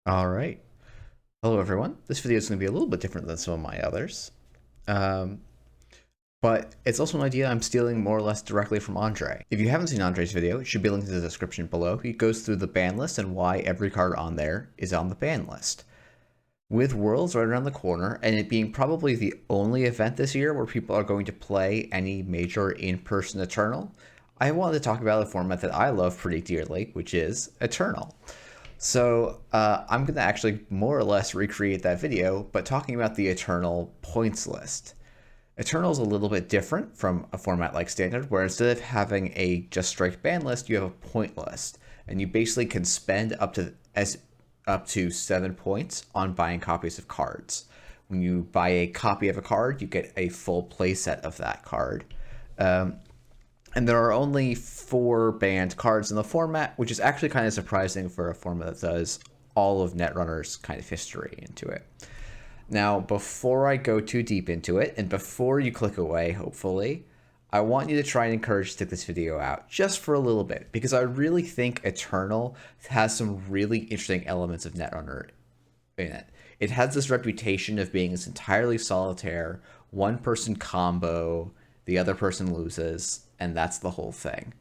All right. Hello, everyone. This video is going to be a little bit different than some of my others. Um, but it's also an idea I'm stealing more or less directly from Andre. If you haven't seen Andre's video, it should be linked in the description below. He goes through the ban list and why every card on there is on the ban list. With Worlds right around the corner, and it being probably the only event this year where people are going to play any major in-person Eternal, I wanted to talk about a format that I love pretty dearly, which is Eternal. So I'm going to actually more or less recreate that video, but talking about the Eternal points list. Eternal is a little bit different from a format like Standard, where instead of having a just straight ban list, you have a point list, and you basically can spend up to 7 points on buying copies of cards. When you buy a copy of a card, you get a full playset of that card. And there are only 4 banned cards in the format, which is actually kind of surprising for a format that does all of Netrunner's kind of history into it. Now, before I go too deep into it, and before you click away, hopefully, I want you to try and encourage to stick this video out just for a little bit, because I really think Eternal has some really interesting elements of Netrunner in it. It has this reputation of being this entirely solitaire, one-person combo, the other person loses, and that's the whole thing.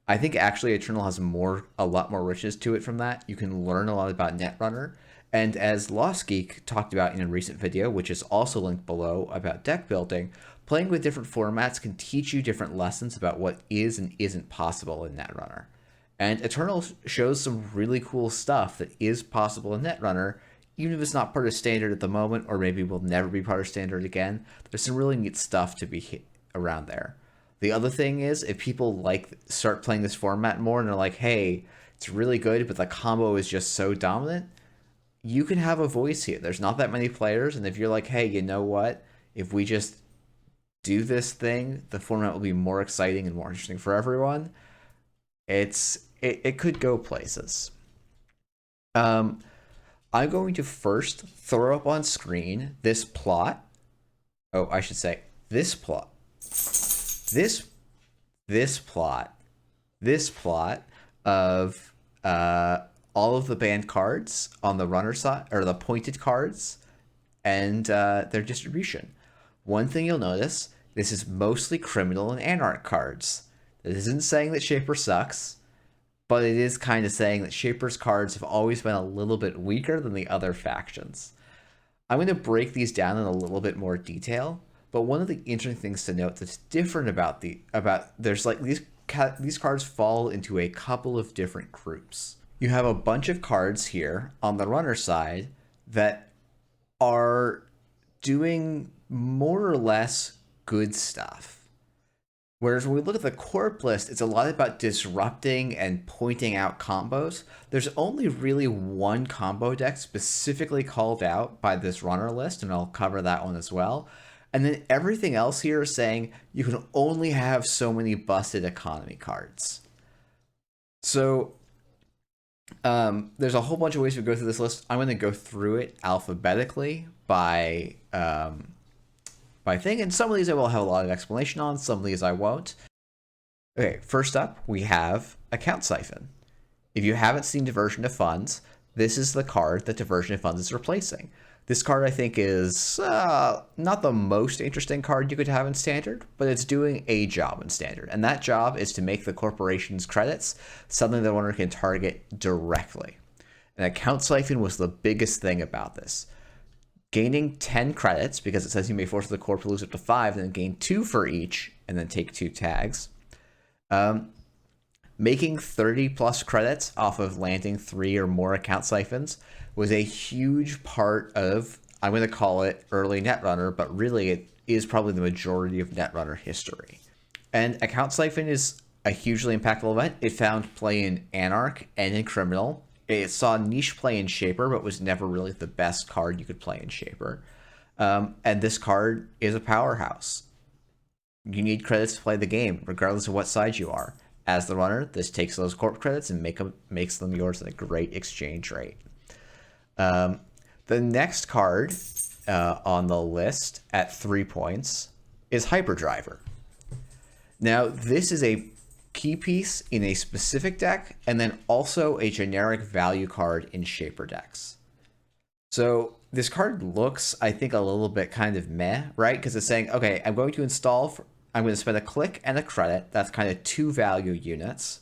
I think actually Eternal has a lot more richness to it from that. You can learn a lot about Netrunner, and as Lost Geek talked about in a recent video, which is also linked below about deck building, playing with different formats can teach you different lessons about what is and isn't possible in Netrunner. And Eternal shows some really cool stuff that is possible in Netrunner, even if it's not part of Standard at the moment, or maybe will never be part of Standard again. There's some really neat stuff to be around there. The other thing is, if people start playing this format more and they're like, hey, it's really good, but the combo is just so dominant, you can have a voice here. There's not that many players, and if you're like, hey, you know what? If we just do this thing, the format will be more exciting and more interesting for everyone. It could go places. I'm going to first throw up on screen this plot. Oh, I should say this plot. This plot of all of the banned cards on the runner side, or the pointed cards, and their distribution. One thing you'll notice, this is mostly criminal and anarch cards. This isn't saying that Shaper sucks, but it is kind of saying that Shaper's cards have always been a little bit weaker than the other factions. I'm going to break these down in a little bit more detail, but one of the interesting things to note that's different about there's like these cards fall into a couple of different groups. You have a bunch of cards here on the runner side that are doing more or less good stuff. Whereas when we look at the Corp list, it's a lot about disrupting and pointing out combos. There's only really one combo deck specifically called out by this runner list, and I'll cover that one as well. And then everything else here is saying you can only have so many busted economy cards. So there's a whole bunch of ways we go through this list. I'm going to go through it alphabetically by thing, and some of these I will have a lot of explanation on, some of these I won't. Okay, first up, we have Account Siphon. If you haven't seen Diversion of Funds, this is the card that Diversion of Funds is replacing. This card, I think, is not the most interesting card you could have in Standard, but it's doing a job in Standard, and that job is to make the corporation's credits something the owner can target directly. And Account Siphon was the biggest thing about this. Gaining 10 credits, because it says you may force the corp to lose up to 5, then gain 2 for each, and then take 2 tags. Making 30 plus credits off of landing 3 or more Account Siphons was a huge part of, I'm going to call it early Netrunner, but really it is probably the majority of Netrunner history. And Account Siphon is a hugely impactful event. It found play in Anarch and in Criminal. It saw niche play in Shaper, but was never really the best card you could play in Shaper. And this card is a powerhouse. You need credits to play the game, regardless of what side you are. As the runner, this takes those corp credits and makes them yours at a great exchange rate. The next card on the list at 3 points is Hyperdriver. Now, this is a key piece in a specific deck, and then also a generic value card in Shaper decks. So this card looks, I think, a little bit kind of meh, right? Because it's saying, okay, I'm going to I'm going to spend a click and a credit. That's kind of 2 value units.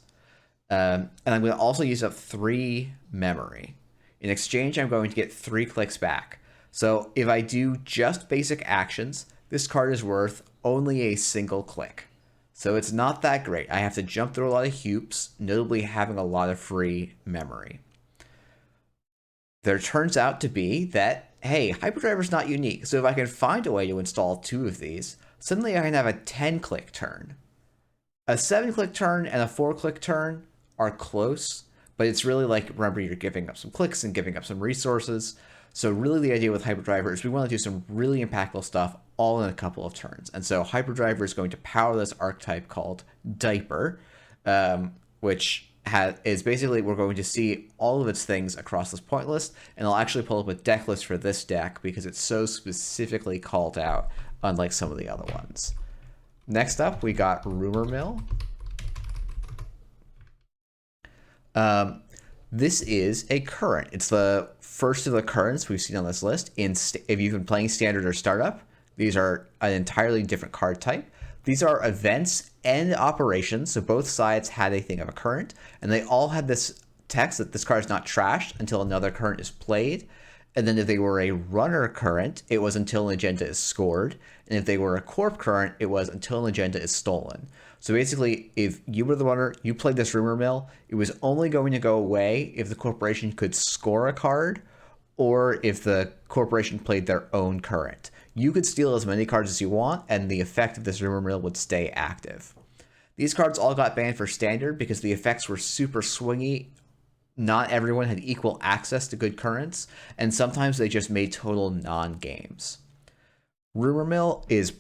And I'm going to also use up 3 memory. In exchange, I'm going to get 3 clicks back. So if I do just basic actions, this card is worth only a single click. So it's not that great. I have to jump through a lot of hoops, notably having a lot of free memory. There turns out to be that, hey, Hyperdriver's not unique. So if I can find a way to install 2 of these, suddenly I can have a 10-click turn. A 7-click turn and a 4-click turn are close, but it's really like, remember, you're giving up some clicks and giving up some resources. So really the idea with Hyperdriver is we want to do some really impactful stuff all in a couple of turns. And so Hyperdriver is going to power this archetype called Diaper, which is basically, we're going to see all of its things across this point list, and I'll actually pull up a deck list for this deck because it's so specifically called out, unlike some of the other ones. Next up, we got Rumor Mill. This is a current. It's the first of the currents we've seen on this list. If you've been playing Standard or Startup, these are an entirely different card type. These are events and operations, so both sides had a thing of a current, and they all had this text that this card is not trashed until another current is played. And then if they were a runner current, it was until an agenda is scored. And if they were a corp current, it was until an agenda is stolen. So basically, if you were the runner, you played this rumor mill, it was only going to go away if the corporation could score a card or if the corporation played their own current. You could steal as many cards as you want, and the effect of this rumor mill would stay active. These cards all got banned for Standard because the effects were super swingy. Not everyone had equal access to good currents, and sometimes they just made total non-games. Rumor Mill is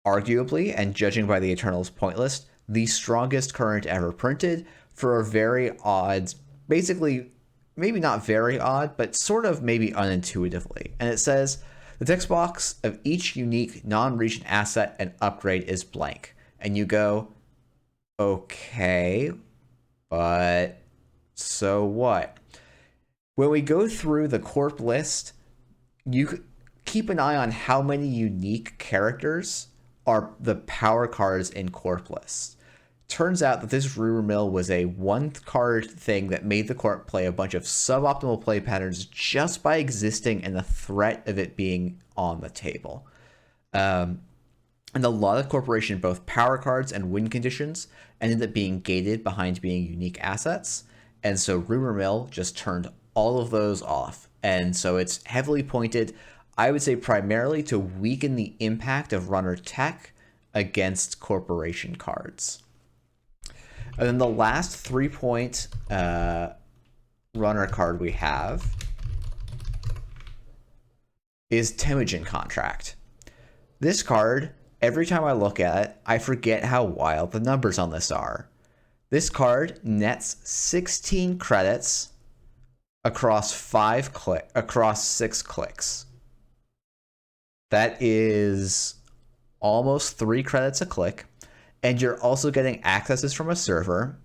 arguably, and judging by the Eternals point list, the strongest current ever printed for a very odd, basically, maybe not very odd, but sort of maybe unintuitively. And it says, the text box of each unique non-region asset and upgrade is blank. And you go, okay, but so what? When we go through the corp list, you keep an eye on how many unique characters are the power cards in corp lists. Turns out that this rumor mill was a 1-card thing that made the corp play a bunch of suboptimal play patterns just by existing and the threat of it being on the table. And a lot of corporation, both power cards and win conditions, ended up being gated behind being unique assets. And so Rumor Mill just turned all of those off. And so it's heavily pointed, I would say, primarily to weaken the impact of runner tech against corporation cards. And then the last 3-point runner card we have is Temujin Contract. This card, every time I look at it, I forget how wild the numbers on this are. This card nets 16 credits across 6 clicks. That is almost 3 credits a click, and you're also getting accesses from a server,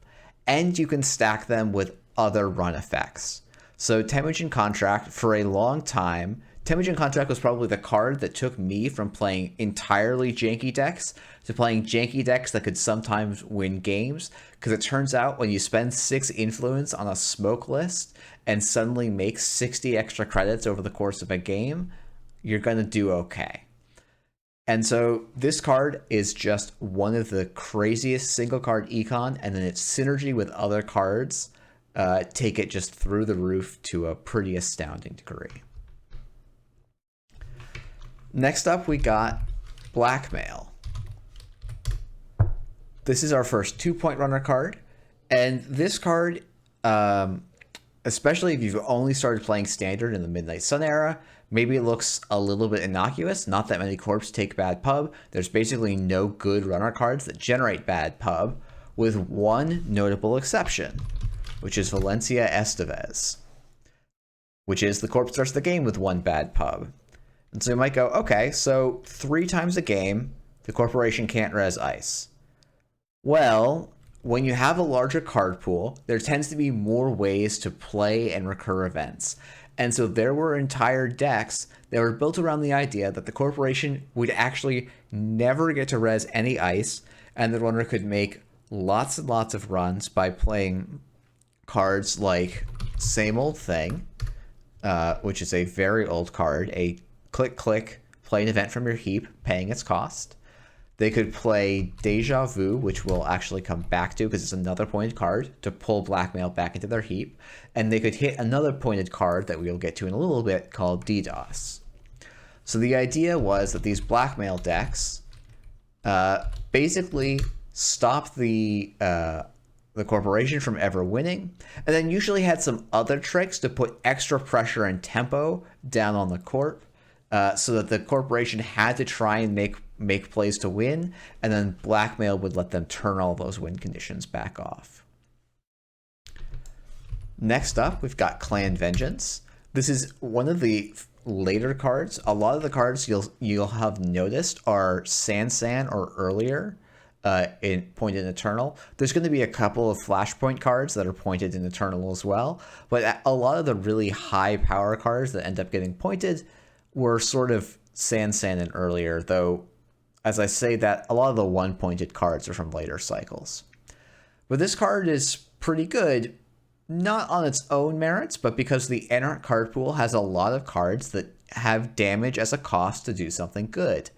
and you can stack them with other run effects. So Temujin Contract, for a long time, Temujin Contract was probably the card that took me from playing entirely janky decks to playing janky decks that could sometimes win games, because it turns out when you spend 6 influence on a smoke list and suddenly make 60 extra credits over the course of a game, you're going to do okay. And so this card is just one of the craziest single card econ, and then its synergy with other cards take it just through the roof to a pretty astounding degree. Next up, we got Blackmail. This is our first 2-point runner card, and this card, especially if you've only started playing Standard in the Midnight Sun era, maybe it looks a little bit innocuous. Not that many corps take bad pub. There's basically no good runner cards that generate bad pub, with one notable exception, which is Valencia Estevez, which is the corp starts the game with 1 bad pub. And so you might go, okay, so 3 times a game, the corporation can't res ice. Well, when you have a larger card pool, there tends to be more ways to play and recur events. And so there were entire decks that were built around the idea that the corporation would actually never get to res any ice, and the runner could make lots and lots of runs by playing cards like Same Old Thing, which is a very old card, a click, play an event from your heap, paying its cost. They could play Deja Vu, which we'll actually come back to because it's another pointed card to pull blackmail back into their heap. And they could hit another pointed card that we'll get to in a little bit called DDoS. So the idea was that these blackmail decks basically stop the corporation from ever winning, and then usually had some other tricks to put extra pressure and tempo down on the corp, so that the corporation had to try and make plays to win, and then blackmail would let them turn all those win conditions back off. Next up, we've got Clan Vengeance. This is one of the later cards. A lot of the cards you'll have noticed are San or earlier, pointed in Eternal. There's going to be a couple of Flashpoint cards that are pointed in Eternal as well, but a lot of the really high power cards that end up getting pointed were sort of San and earlier, though as I say that, a lot of the one-pointed cards are from later cycles. But this card is pretty good, not on its own merits, but because the Anarch card pool has a lot of cards that have damage as a cost to do something good.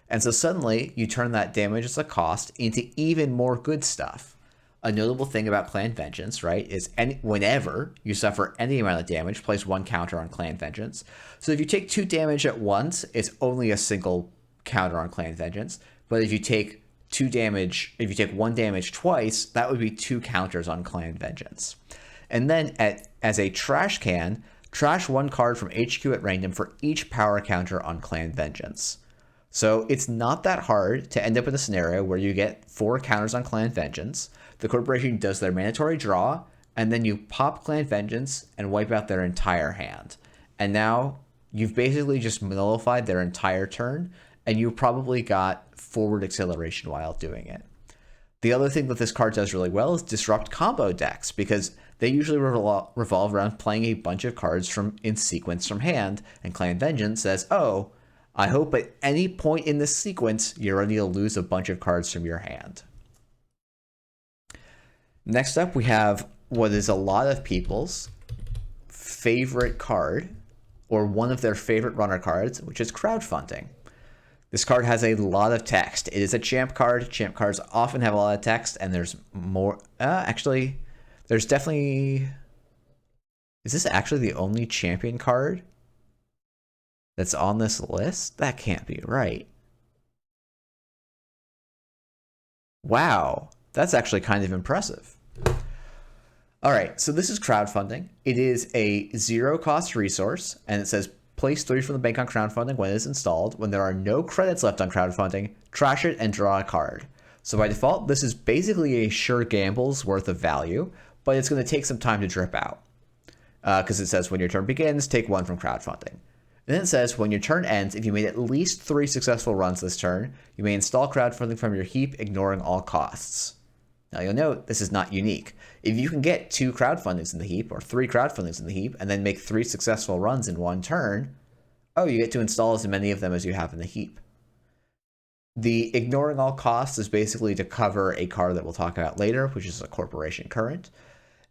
And so suddenly, you turn that damage as a cost into even more good stuff. A notable thing about Clan Vengeance, right, is whenever you suffer any amount of damage, place one counter on Clan Vengeance. So if you take 2 damage at once, it's only a single counter on Clan Vengeance. But if you take 1 damage twice, that would be 2 counters on Clan Vengeance. And then as a trash can, trash 1 card from HQ at random for each power counter on Clan Vengeance. So it's not that hard to end up in a scenario where you get 4 counters on Clan Vengeance, the corporation does their mandatory draw, and then you pop Clan Vengeance and wipe out their entire hand. And now you've basically just nullified their entire turn, and you probably got forward acceleration while doing it. The other thing that this card does really well is disrupt combo decks, because they usually revolve around playing a bunch of cards in sequence from hand, and Clan Vengeance says, oh, I hope at any point in this sequence, you're ready to lose a bunch of cards from your hand. Next up, we have what is a lot of people's favorite card, or one of their favorite runner cards, which is crowdfunding. This card has a lot of text. It is a champ card. Champ cards often have a lot of text, and there's more. Actually, there's definitely. Is this actually the only champion card that's on this list? That can't be right. Wow, that's actually kind of impressive. All right, so this is crowdfunding. It is a 0-cost resource, and it says place 3 from the bank on crowdfunding when it is installed. When there are no credits left on crowdfunding, trash it and draw a card. So by default, this is basically a sure gamble's worth of value, but it's going to take some time to drip out. Because it says when your turn begins, take 1 from crowdfunding. And then it says when your turn ends, if you made at least 3 successful runs this turn, you may install crowdfunding from your heap, ignoring all costs. Now you'll note this is not unique. If you can get 2 crowdfundings in the heap or 3 crowdfundings in the heap and then make 3 successful runs in 1 turn, oh, you get to install as many of them as you have in the heap. The ignoring all costs is basically to cover a card that we'll talk about later, which is a corporation current.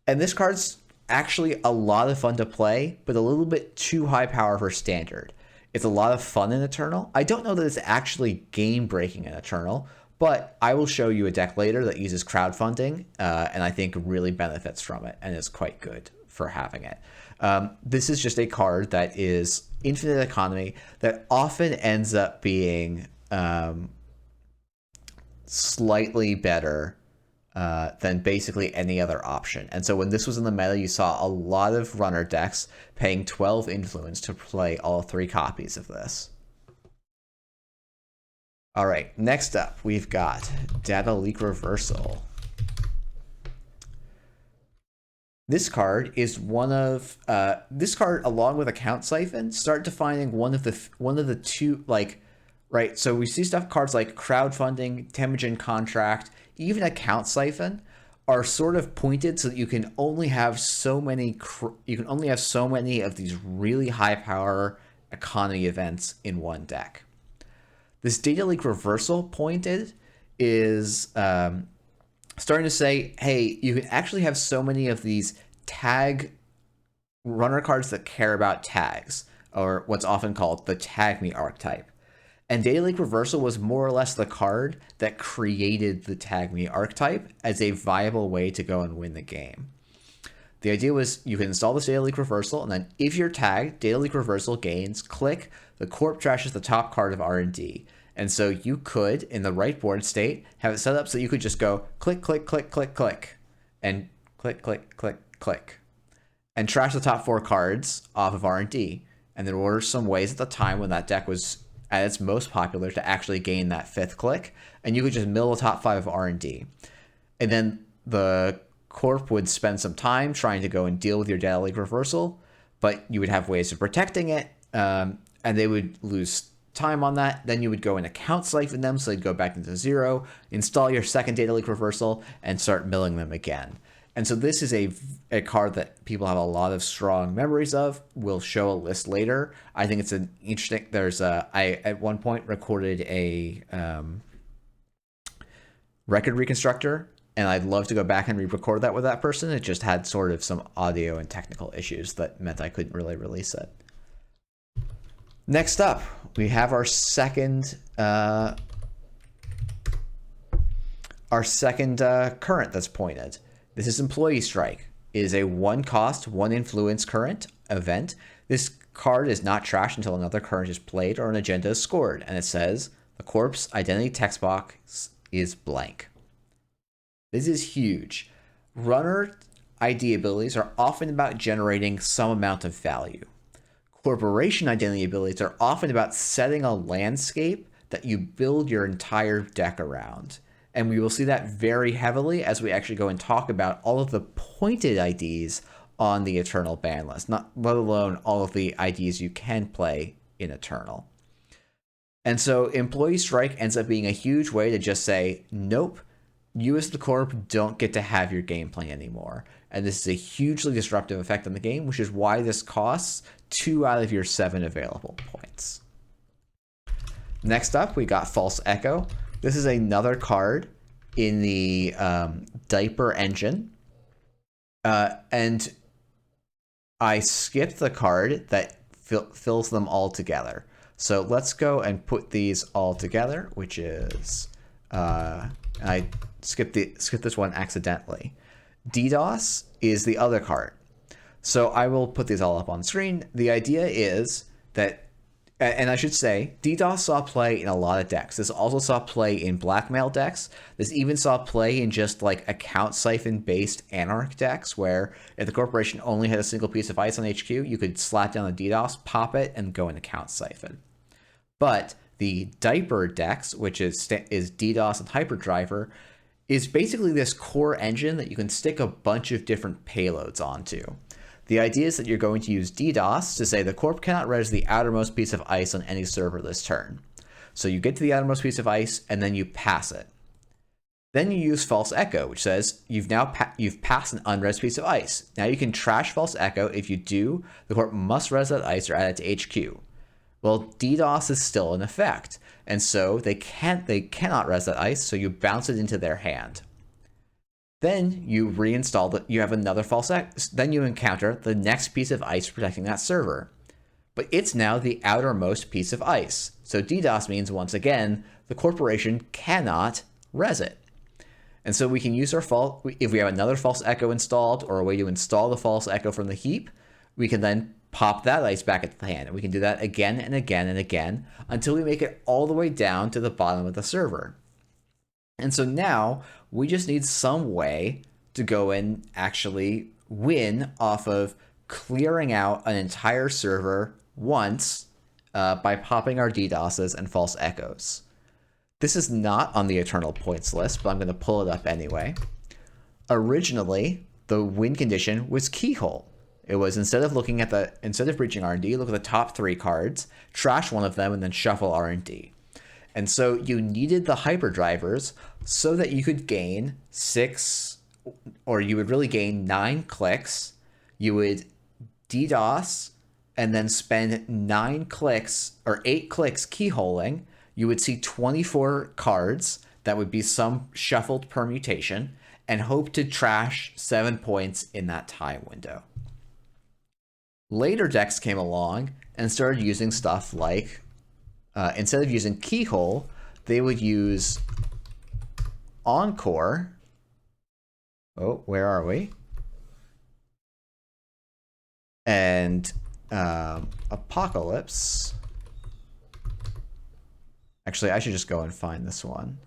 And this card's actually a lot of fun to play, but a little bit too high power for standard. It's a lot of fun in Eternal. I don't know that it's actually game-breaking in Eternal, but I will show you a deck later that uses crowdfunding, and I think really benefits from it and is quite good for having it. This is just a card that is infinite economy that often ends up being slightly better than basically any other option. And so when this was in the meta, you saw a lot of runner decks paying 12 influence to play all 3 copies of this. All right, next up, we've got Data Leak Reversal. This card is one of this card, along with Account Siphon, start defining one of the 2, like, right. So we see cards like crowdfunding, Temujin Contract, even Account Siphon are sort of pointed so that you can only have so many of these really high power economy events in one deck. This data leak reversal pointed is starting to say, hey, you can actually have so many of these tag runner cards that care about tags, or what's often called the tag me archetype. And Data Leak Reversal was more or less the card that created the tag me archetype as a viable way to go and win the game. The idea was you can install this Data Leak Reversal, and then if you're tagged, Data Leak Reversal gains, click, the Corp trashes the top card of R&D. And so you could, in the right board state, have it set up so you could just go click, click, click, click, click, and click, click, click, click, and trash the top 4 cards off of R&D. And there were some ways at the time when that deck was at its most popular to actually gain that 5th click, and you could just mill the top 5 of R&D. And then the Corp would spend some time trying to go and deal with your Data Leak Reversal, but you would have ways of protecting it, and they would lose time on that. Then you would go and account siphon them, so they'd go back into 0, install your second Data Leak Reversal, and start milling them again. And so this is a card that people have a lot of strong memories of. We'll show a list later. I think it's an interesting, I at one point recorded a record reconstructor, and I'd love to go back and re-record that with that person. It just had sort of some audio and technical issues that meant I couldn't really release it. Next up, we have our second current that's pointed. This is Employee Strike. It is a 1-cost, 1-influence current event. This card is not trashed until another current is played or an agenda is scored, and it says the Corp's identity text box is blank. This is huge. Runner ID abilities are often about generating some amount of value. Corporation identity abilities are often about setting a landscape that you build your entire deck around. And we will see that very heavily as we actually go and talk about all of the pointed IDs on the Eternal ban list, not let alone all of the IDs you can play in Eternal. And so Employee Strike ends up being a huge way to just say, nope, you as the Corp don't get to have your gameplay anymore. And this is a hugely disruptive effect on the game, which is why this costs 2 out of your 7 available points. Next up, we got False Echo. This is another card in the diaper engine. And I skipped the card that fills them all together. So let's go and put these all together, which is, I skipped this one accidentally. DDoS is the other card. So I will put these all up on screen. The idea is that, and I should say, DDoS saw play in a lot of decks. This also saw play in blackmail decks. This even saw play in just like account siphon based Anarch decks, where if the corporation only had a single piece of ice on HQ, you could slap down the DDoS, pop it, and go in account siphon. But the diaper decks, which is DDoS and Hyperdriver, is basically this core engine that you can stick a bunch of different payloads onto. The idea is that you're going to use DDoS to say the Corp cannot res the outermost piece of ice on any server this turn. So you get to the outermost piece of ice, and then you pass it. Then you use False Echo, which says you've passed an unres piece of ice. Now you can trash False Echo. If you do, the Corp must res that ice or add it to HQ. Well, DDoS is still in effect, and so they cannot res that ice, so you bounce it into their hand. Then you reinstall you have another false Echo. Then you encounter the next piece of ice protecting that server. But it's now the outermost piece of ice. So DDoS means, once again, the corporation cannot res it. And so we can use our if we have another False Echo installed, or a way to install the False Echo from the heap, we can then pop that ice back at the hand. And we can do that again and again and again until we make it all the way down to the bottom of the server. And so now we just need some way to go and actually win off of clearing out an entire server once by popping our DDoSes and False Echoes. This is not on the Eternal points list, but I'm going to pull it up anyway. Originally, the win condition was Keyhole. It was instead of breaching R&D, look at the top 3 cards, trash one of them, and then shuffle R&D. And so you needed the hyperdrivers so that you could gain 6 or you would really gain 9 clicks. You would DDoS and then spend 9 clicks or 8 clicks keyholing. You would see 24 cards that would be some shuffled permutation and hope to trash 7 points in that time window. Later decks came along and started using stuff like, instead of using keyhole, they would use Encore. Oh, where are we? And Apocalypse. Actually, I should just go and find this one.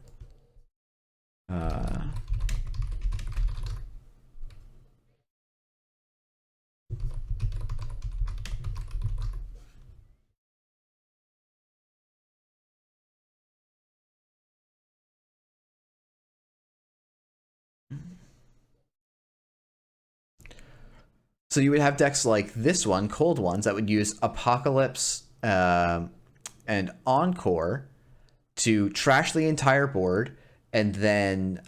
So you would have decks like this one, Cold Ones, that would use Apocalypse and Encore to trash the entire board and then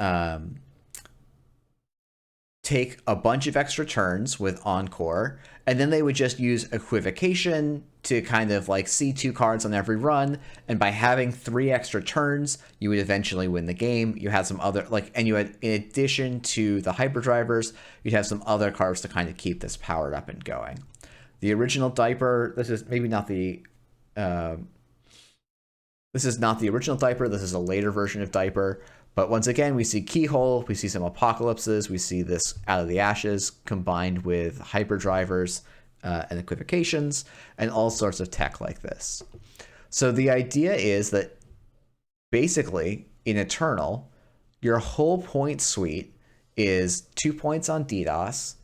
take a bunch of extra turns with Encore, and then they would just use Equivocation to kind of like see 2 cards on every run, and by having 3 extra turns, you would eventually win the game. You had some other, like, and you had, in addition to the hyperdrivers, you'd have some other cards to kind of keep this powered up and going. The original Diaper, this is maybe not the, this is not the original Diaper, this is a later version of Diaper. But once again, we see Keyhole, we see some Apocalypses, we see this Out of the Ashes combined with hyperdrivers and equivocations and all sorts of tech like this. So the idea is that basically in Eternal, your whole point suite is 2 points on DDoS,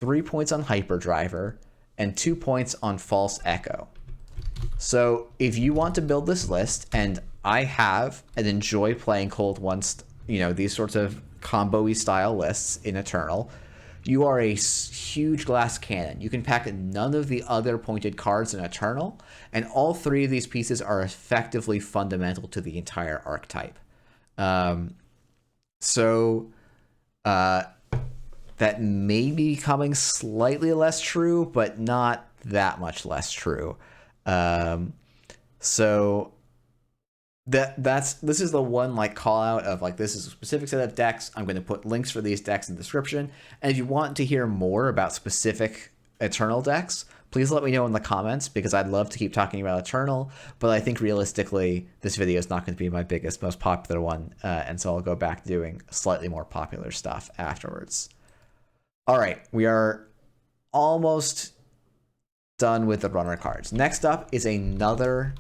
3 points on hyperdriver, and 2 points on false echo. So if you want to build this list, and I have and enjoy playing Cold Ones, you know, these sorts of combo-y style lists in Eternal, you are a huge glass cannon. You can pack none of the other pointed cards in Eternal, and all 3 of these pieces are effectively fundamental to the entire archetype. That may be becoming slightly less true, but not that much less true. This is the one like call out of like, this is a specific set of decks. I'm going to put links for these decks in the description. And if you want to hear more about specific Eternal decks, please let me know in the comments, because I'd love to keep talking about Eternal, but I think realistically this video is not going to be my biggest, most popular one. And so I'll go back to doing slightly more popular stuff afterwards. All right, we are almost done with the runner cards. Next up is another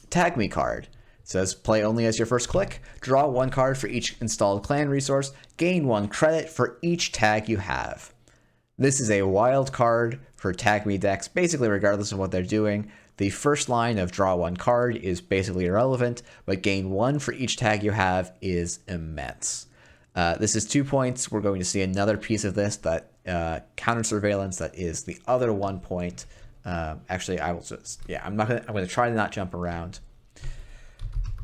Tag Me card. It says play only as your first click, draw 1 card for each installed clan resource, gain 1 credit for each tag you have. This is a wild card for Tag Me decks, basically regardless of what they're doing. The first line of draw 1 card is basically irrelevant, but gain 1 for each tag you have is immense. This is 2 points. We're going to see another piece of this, that counter surveillance, that is the other 1 point. Actually, I will just, yeah, I'm going to try to not jump around.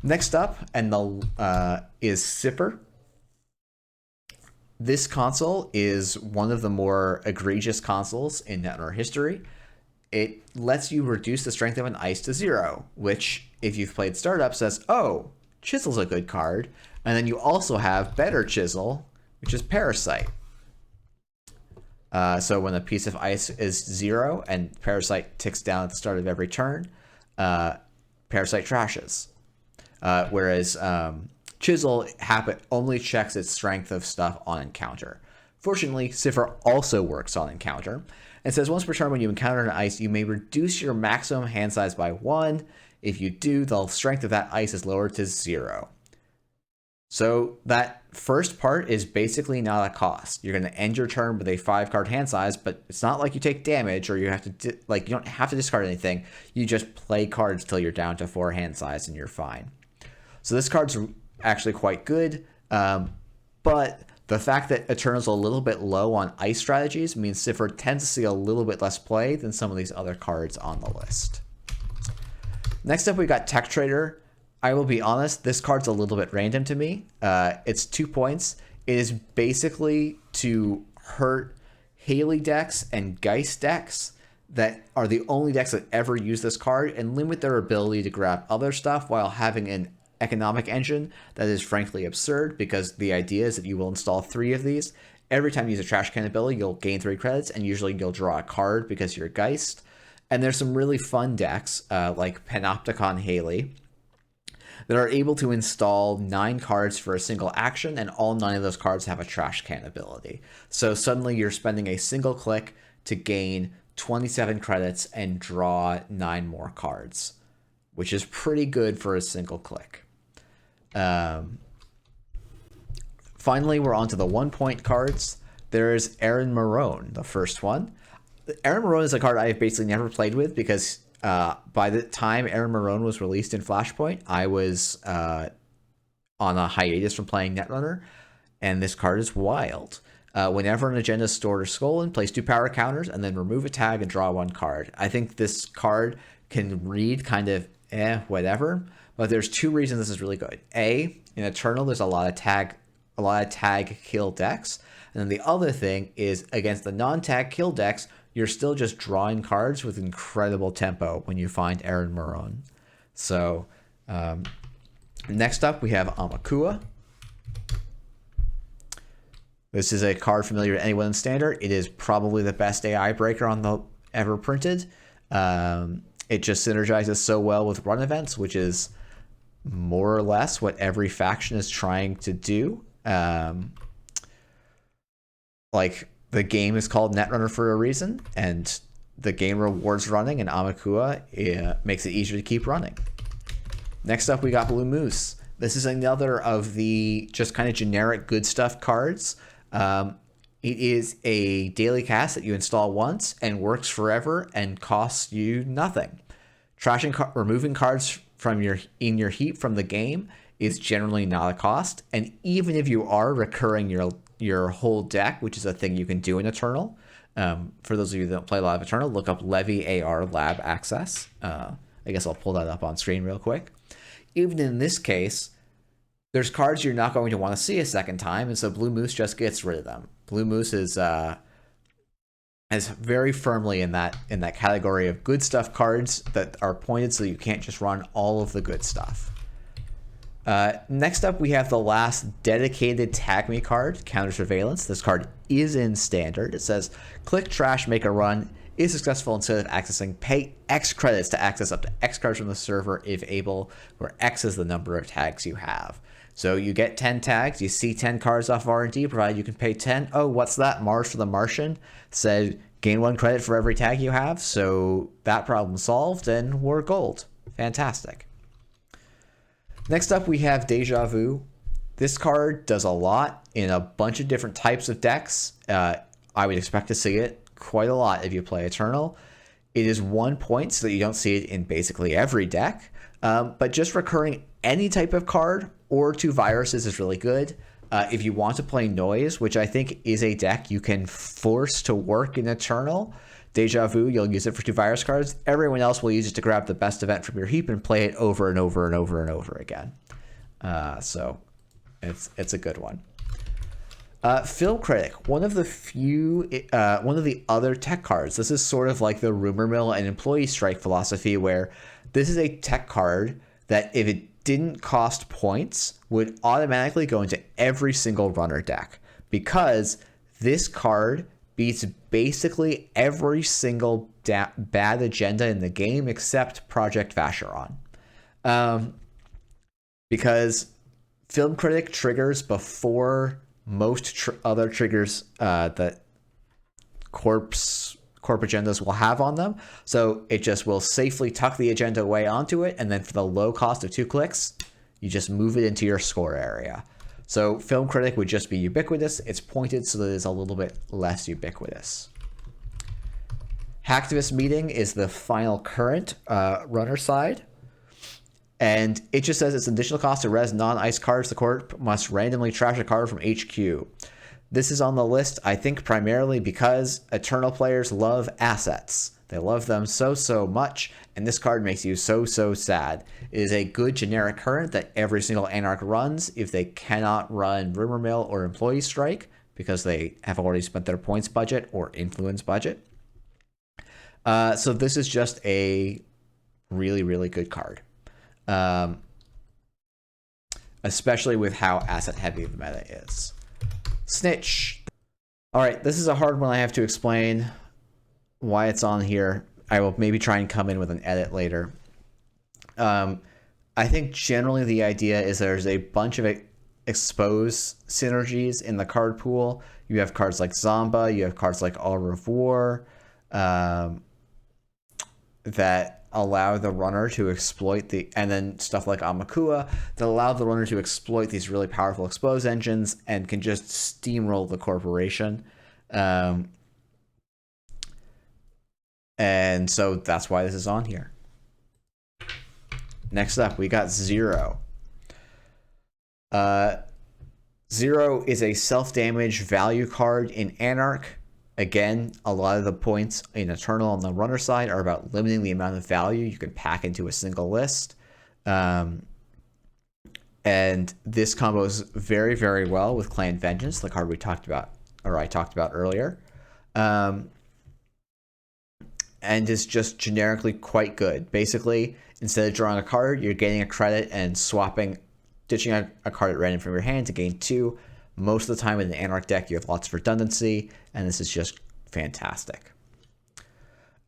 Next up, is Sipper. This console is one of the more egregious consoles in Netrunner history. It lets you reduce the strength of an ice to 0, which, if you've played Startup, says, oh, Chisel's a good card. And then you also have Better Chisel, which is Parasite. So when a piece of ice is 0 and Parasite ticks down at the start of every turn, Parasite trashes. Whereas Chisel only checks its strength of stuff on encounter. Fortunately, Cipher also works on encounter. It says once per turn when you encounter an ice, you may reduce your maximum hand size by 1. If you do, the strength of that ice is lowered to 0. So that first part is basically not a cost. You're going to end your turn with a 5-card hand size, but it's not like you take damage or you have to you don't have to discard anything. You just play cards till you're down to 4 hand size and you're fine. So this card's actually quite good, but the fact that Eternal's a little bit low on ice strategies means Cipher tends to see a little bit less play than some of these other cards on the list. Next up, we got Tech Trader. I will be honest, this card's a little bit random to me. It's 2 points. It is basically to hurt Haley decks and Geist decks that are the only decks that ever use this card and limit their ability to grab other stuff while having an economic engine that is frankly absurd, because the idea is that you will install 3 of these. Every time you use a trash can ability, you'll gain 3 credits, and usually you'll draw a card because you're Geist. And there's some really fun decks, like Panopticon Haley, that are able to install 9 cards for a single action, and all 9 of those cards have a trash can ability. So suddenly you're spending a single click to gain 27 credits and draw 9 more cards, which is pretty good for a single click. Finally, we're on to the 1-point cards. There's Aaron Marone, the first one. Aaron Marone is a card I've basically never played with because by the time Aaron Marone was released in Flashpoint, I was on a hiatus from playing Netrunner, and this card is wild. Whenever an agenda is stored or stolen, place 2 power counters, and then remove a tag and draw 1 card. I think this card can read kind of whatever, but there's 2 reasons this is really good. A, in Eternal, there's a lot of tag kill decks, and then the other thing is against the non-tag kill decks, you're still just drawing cards with incredible tempo when you find Aaron Marone. So next up, we have Amakua. This is a card familiar to anyone in Standard. It is probably the best AI breaker on the ever printed. It just synergizes so well with run events, which is more or less what every faction is trying to do. Like, the game is called Netrunner for a reason, and the game rewards running, and Amakua makes it easier to keep running. Next up, we got Blue Moose. This is another of the just kind of generic good stuff cards. It is a daily cast that you install once and works forever and costs you nothing. Removing cards from in your heap from the game is generally not a cost, and even if you are recurring your whole deck, which is a thing you can do in Eternal. For those of you that don't play a lot of Eternal, look up Levy AR Lab Access. I guess I'll pull that up on screen real quick. Even in this case, there's cards you're not going to want to see a second time, and so Blue Moose just gets rid of them. Blue Moose is very firmly in that category of good stuff cards that are pointed so you can't just run all of the good stuff. Next up, we have the last dedicated Tag Me card, Counter Surveillance. This card is in Standard. It says, click trash, make a run. Is successful instead of accessing, pay X credits to access up to X cards from the server if able, where X is the number of tags you have. So you get 10 tags, you see 10 cards off R&D, provided you can pay 10. Oh, what's that? Mars for the Martian said, gain 1 credit for every tag you have. So that problem solved, and we're gold. Fantastic. Next up, we have Deja Vu. This card does a lot in a bunch of different types of decks. I would expect to see it quite a lot if you play Eternal. It is 1 point, so that you don't see it in basically every deck. But just recurring any type of card or 2 viruses is really good. If you want to play Noise, which I think is a deck you can force to work in Eternal, Deja Vu, you'll use it for 2 virus cards. Everyone else will use it to grab the best event from your heap and play it over and over and over and over again. So it's a good one. Film Critic, one of the other tech cards. This is sort of like the rumor mill and employee strike philosophy, where this is a tech card that if it didn't cost points would automatically go into every single runner deck, because this card beats basically every single bad agenda in the game except Project Vacheron. Because Film Critic triggers before most other triggers that Corp agendas will have on them. So it just will safely tuck the agenda away onto it, and then for the low cost of 2 clicks, you just move it into your score area. So Film Critic would just be ubiquitous. It's pointed so that it's a little bit less ubiquitous. Hacktivist Meeting is the final current runner side. And it just says it's an additional cost to res non-ice cards. The court must randomly trash a card from HQ. This is on the list, I think, primarily because Eternal players love assets. They love them so much, and this card makes you so sad. It is a good generic current that every single Anarch runs if they cannot run Rumor Mill or Employee Strike because they have already spent their points budget or influence budget. So this is just a really good card. Especially with how asset heavy the meta is. Snitch. All right, this is a hard one. I have to explain why it's on here. I will maybe try and come in with an edit later. I think generally the idea is there's a bunch of expose synergies in the card pool. You have cards like Zomba, you have cards like Au Revoir, that allow the runner to exploit and then stuff like Amakua that allow the runner to exploit these really powerful expose engines and can just steamroll the corporation. And so that's why this is on here. Next up, we got Zero. Zero is a self-damage value card in Anarch. Again, a lot of the points in Eternal on the runner side are about limiting the amount of value you can pack into a single list. And this combos very well with Clan Vengeance, the card we talked about, or I talked about earlier. And is just generically quite good. Basically, instead of drawing a card, you're gaining a credit and ditching a card at random from your hand to gain 2. Most of the time in the Anarch deck, you have lots of redundancy, and this is just fantastic.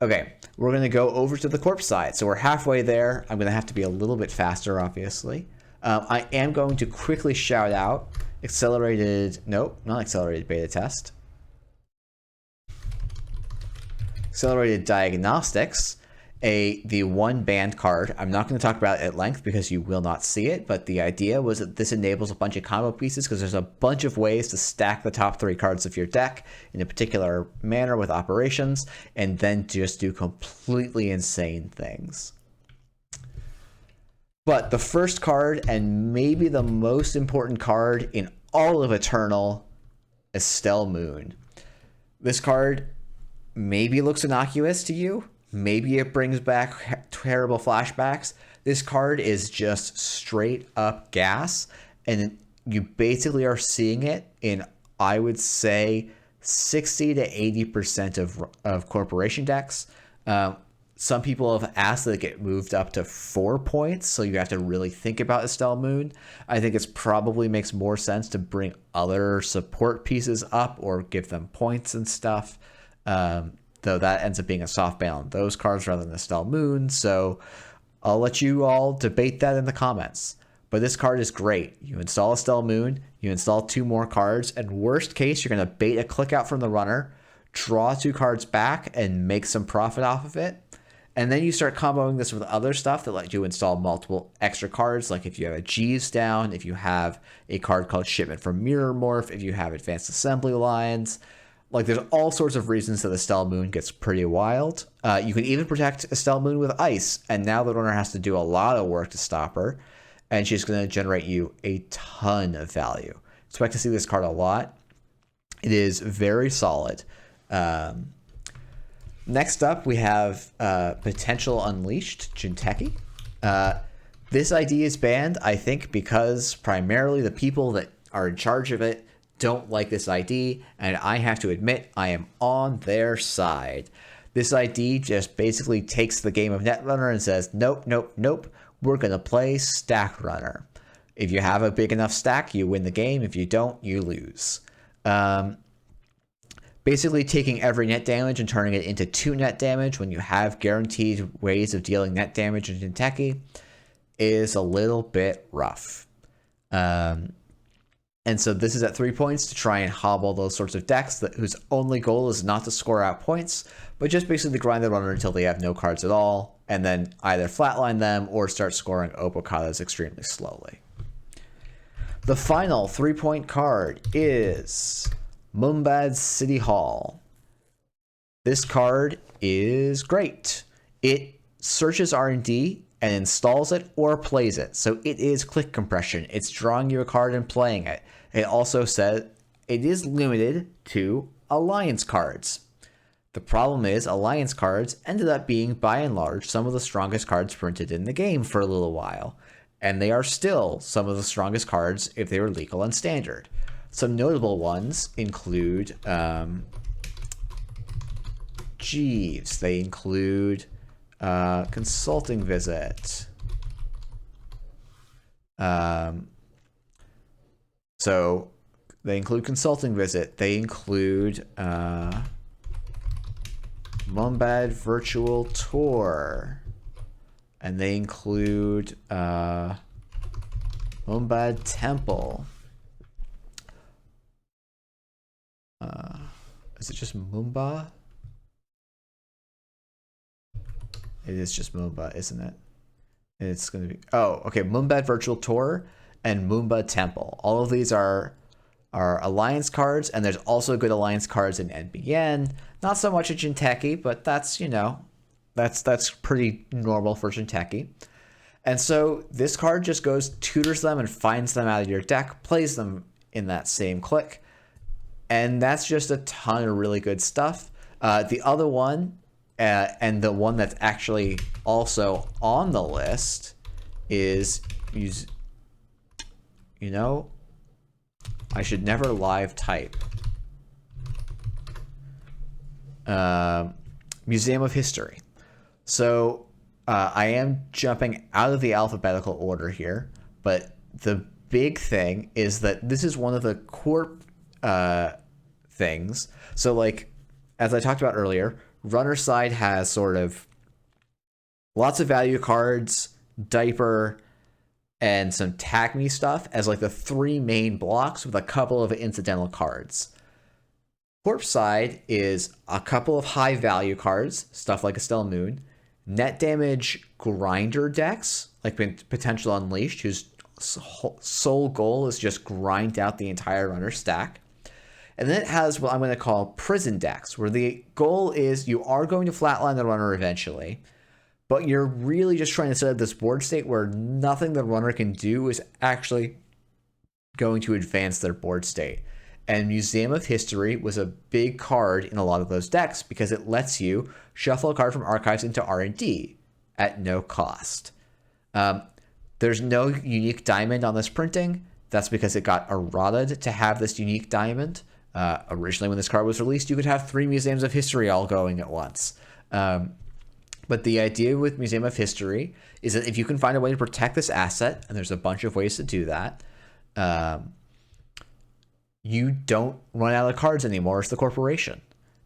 Okay, we're going to go over to the Corp side. So we're halfway there. I'm going to have to be a little bit faster, obviously. I am going to quickly shout out Accelerated Beta Test. Accelerated Diagnostics, the one banned card. I'm not going to talk about it at length because you will not see it, but the idea was that this enables a bunch of combo pieces because there's a bunch of ways to stack the top 3 cards of your deck in a particular manner with operations, and then just do completely insane things. But the first card, and maybe the most important card in all of Eternal, is Estelle Moon. This card maybe looks innocuous to you. Maybe it brings back terrible flashbacks. This card is just straight up gas, and you basically are seeing it in, I would say, 60 to 80% of corporation decks. Some people have asked that it get moved up to 4 points, so you have to really think about Estelle Moon. I think it probably makes more sense to bring other support pieces up or give them points and stuff. Though that ends up being a soft ban on those cards rather than Estelle Moon, so I'll let you all debate that in the comments. But this card is great. You install Estelle Moon, you install 2 more cards, and worst case, you're going to bait a click out from the runner, draw 2 cards back, and make some profit off of it. And then you start comboing this with other stuff that let you install multiple extra cards, like if you have a Jeeves down, if you have a card called Shipment from Mirror Morph, if you have Advanced Assembly Lines. Like, there's all sorts of reasons that Estelle Moon gets pretty wild. You can even protect Estelle Moon with ice, and now the runner has to do a lot of work to stop her, and she's going to generate you a ton of value. Expect to see this card a lot. It is very solid. Next up, we have Potential Unleashed, Jinteki. This ID is banned, I think, because primarily the people that are in charge of it don't like this ID, and I have to admit I am on their side. This ID just basically takes the game of Netrunner and says, nope, we're going to play Stack Runner. If you have a big enough stack, you win the game. If you don't, you lose. Basically taking every net damage and turning it into 2 net damage when you have guaranteed ways of dealing net damage in Jinteki is a little bit rough. And so this is at 3 points to try and hobble those sorts of decks whose only goal is not to score out points, but just basically grind the runner until they have no cards at all, and then either flatline them or start scoring Opokatas extremely slowly. The final 3-point card is Mumbad's City Hall. This card is great. It searches R&D and installs it or plays it. So it is click compression. It's drawing you a card and playing it. It also says it is limited to alliance cards. The problem is Alliance cards ended up being, by and large, some of the strongest cards printed in the game for a little while, and they are still some of the strongest cards if they were legal and standard. Some notable ones include Jeeves. They include Consulting Visit. So they include Consulting Visit. They include Mumbad Virtual Tour. And they include Mumbad Temple. Is it just Mumba? It is just Mumba, isn't it? It's going to be... Oh, okay. Mumbad Virtual Tour and Mumba Temple. All of these are Alliance cards, and there's also good Alliance cards in NBN. Not so much at Jinteki, but that's, you know, that's pretty normal for Jinteki. And so this card just goes, tutors them, and finds them out of your deck, plays them in that same click. And that's just a ton of really good stuff. The other one, and the one that's actually also on the list, is, you know, I should never live type. Museum of History. So I am jumping out of the alphabetical order here, but the big thing is that this is one of the Corp things. So, like, as I talked about earlier, Runner Side has sort of lots of value cards, Diaper, and some Tag Me stuff as like the three main blocks with a couple of incidental cards. Corp Side is a couple of high value cards, stuff like Estelle Moon, net damage grinder decks, like Potential Unleashed, whose sole goal is just grind out the entire runner stack. And then it has what I'm going to call prison decks, where the goal is you are going to flatline the runner eventually, but you're really just trying to set up this board state where nothing the runner can do is actually going to advance their board state. And Museum of History was a big card in a lot of those decks because it lets you shuffle a card from archives into R&D at no cost. There's no unique diamond on this printing. That's because it got errated to have this unique diamond. Originally, when this card was released, you could have 3 Museums of History all going at once. But the idea with Museum of History is that if you can find a way to protect this asset, and there's a bunch of ways to do that, you don't run out of cards anymore as the corporation.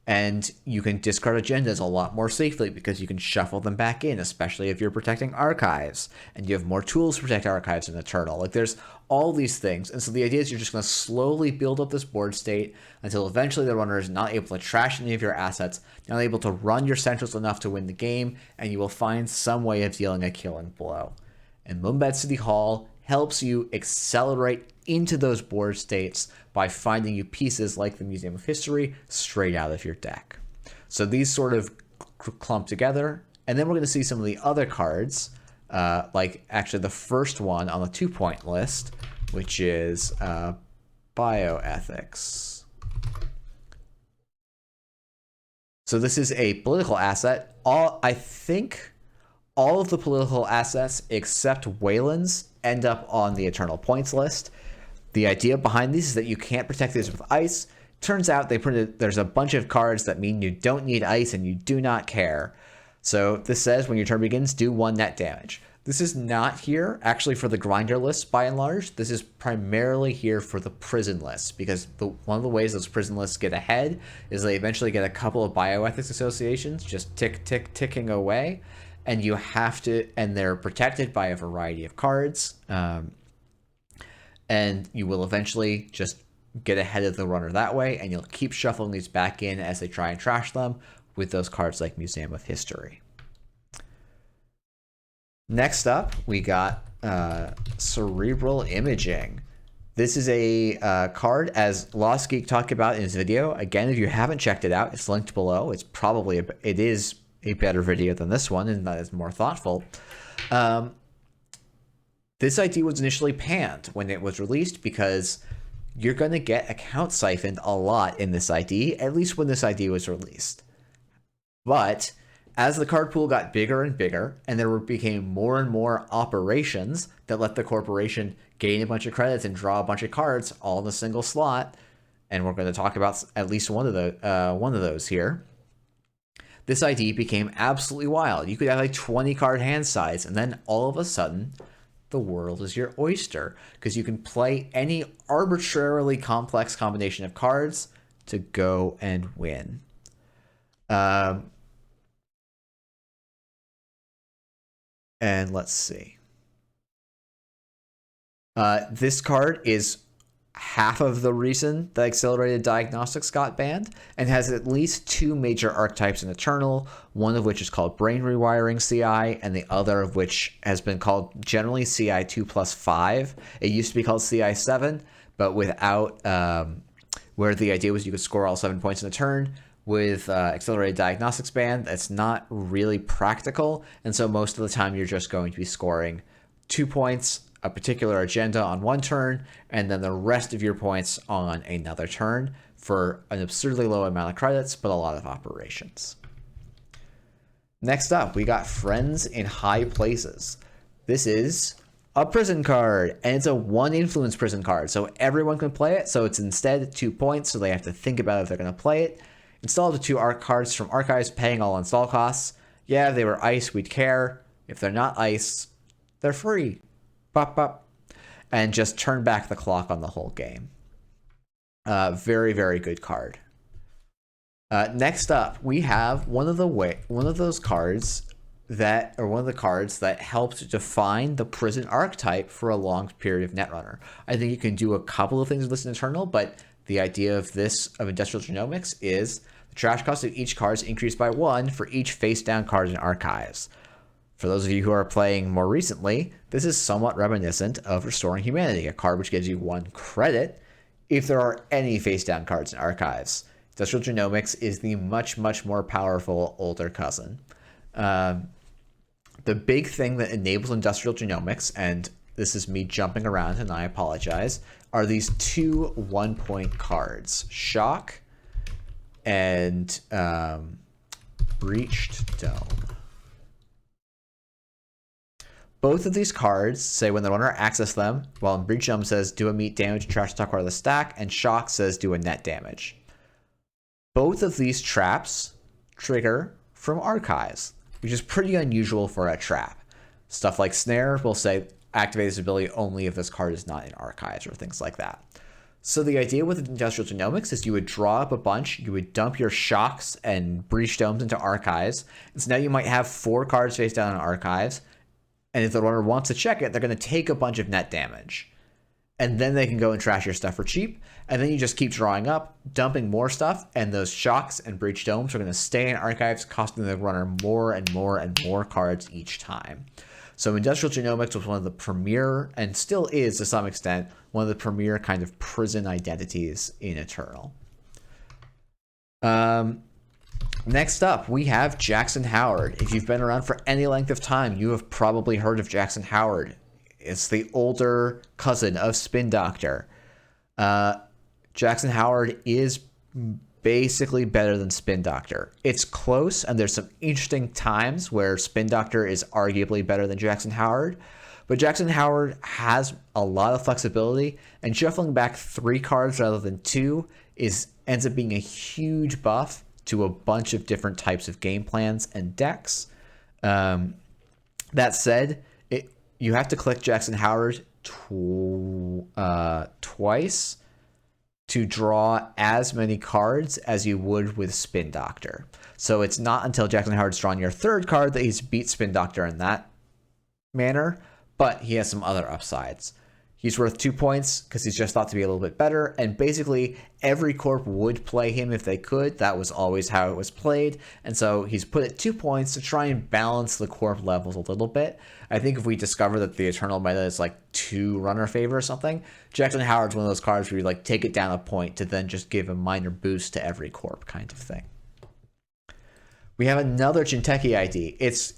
And you can discard agendas a lot more safely because you can shuffle them back in, especially if you're protecting archives. And you have more tools to protect archives in Eternal. Like, there's all these things. And so the idea is you're just going to slowly build up this board state until eventually the runner is not able to trash any of your assets, not able to run your centrals enough to win the game, and you will find some way of dealing a killing blow. And Mumbad City Hall helps you accelerate into those board states by finding you pieces like the Museum of History straight out of your deck. So these sort of clump together, and then we're going to see some of the other cards, like actually the first one on the 2-point list, which is Bioethics. So this is a political asset. I think all of the political assets except Wayland's end up on the Eternal Points list. The idea behind these is that you can't protect these with ice. Turns out there's a bunch of cards that mean you don't need ice and you do not care. So this says when your turn begins, do 1 net damage. This is not here actually for the grinder list by and large. This is primarily here for the prison lists, because one of the ways those prison lists get ahead is they eventually get a couple of bioethics associations just ticking away, and you have to, and they're protected by a variety of cards. And you will eventually just get ahead of the runner that way, and you'll keep shuffling these back in as they try and trash them with those cards like Museum of History. Next up, we got Cerebral Imaging. This is a card, as Lost Geek talked about in his video. Again, if you haven't checked it out, it's linked below. It is a better video than this one, and that is more thoughtful. This ID was initially panned when it was released because you're going to get account siphoned a lot in this ID, at least when this ID was released. But as the card pool got bigger and bigger, and there became more and more operations that let the corporation gain a bunch of credits and draw a bunch of cards all in a single slot, and we're going to talk about at least one of those here. This idea became absolutely wild. You could have like 20 card hand size, and then all of a sudden, the world is your oyster because you can play any arbitrarily complex combination of cards to go and win. And let's see. This card is half of the reason that Accelerated Diagnostics got banned, and has at least 2 major archetypes in Eternal, one of which is called Brain Rewiring CI, and the other of which has been called generally CI 2+5. It used to be called CI 7, but without, where the idea was you could score all 7 points in a turn. With Accelerated Diagnostics ban, that's not really practical, and so most of the time you're just going to be scoring 2 points, a particular agenda on one turn, and then the rest of your points on another turn for an absurdly low amount of credits, but a lot of operations. Next up, we got Friends in High Places. This is a prison card, and it's a 1 influence prison card, so everyone can play it, so it's instead 2 points, so they have to think about if they're going to play it. Install the 2 art cards from Archives, paying all install costs. Yeah, if they were ice, we'd care. If they're not ice, they're free. Bop, bop. And just turn back the clock on the whole game. Very, very good card. Next up, we have one of the cards that helped define the prison archetype for a long period of Netrunner. I think you can do a couple of things with this in Eternal, but the idea of Industrial Genomics is the trash cost of each card is increased by 1 for each face-down card in Archives. For those of you who are playing more recently, this is somewhat reminiscent of Restoring Humanity, a card which gives you 1 credit if there are any face-down cards in Archives. Industrial Genomics is the much, much more powerful older cousin. The big thing that enables Industrial Genomics, and this is me jumping around and I apologize, are these 2 1-point cards, Shock and Breached Dome. Both of these cards say when the runner accesses them, while Breached Dome says do a meat damage, trash the top part of the stack, and Shock says do a net damage. Both of these traps trigger from Archives, which is pretty unusual for a trap. Stuff like Snare will say activate this ability only if this card is not in Archives or things like that. So the idea with Industrial Genomics is you would draw up a bunch, you would dump your Shocks and Breached Domes into Archives, and so now you might have 4 cards face down in Archives, and if the runner wants to check it, they're going to take a bunch of net damage. And then they can go and trash your stuff for cheap, and then you just keep drawing up, dumping more stuff, and those Shocks and Breached Domes are going to stay in Archives, costing the runner more and more and more cards each time. So Industrial Genomics was one of the premier, and still is to some extent, one of the premier kind of prison identities in Eternal. Next up, we have Jackson Howard. If you've been around for any length of time, you have probably heard of Jackson Howard. It's the older cousin of Spin Doctor. Jackson Howard is basically better than Spin Doctor. It's close, and there's some interesting times where Spin Doctor is arguably better than Jackson Howard, but Jackson Howard has a lot of flexibility, and shuffling back 3 cards rather than 2 ends up being a huge buff to a bunch of different types of game plans and decks. That said, you have to click Jackson Howard twice to draw as many cards as you would with Spin Doctor. So it's not until Jackson Howard's drawn your 3rd card that he's beat Spin Doctor in that manner, but he has some other upsides. He's worth 2 points because he's just thought to be a little bit better, and basically every corp would play him if they could. That was always how it was played, and so he's put at 2 points to try and balance the corp levels a little bit. I think if we discover that the Eternal meta is like 2 runner favor or something, Jackson Howard's one of those cards where you like take it down a point to then just give a minor boost to every corp kind of thing. We have another Jinteki ID. It's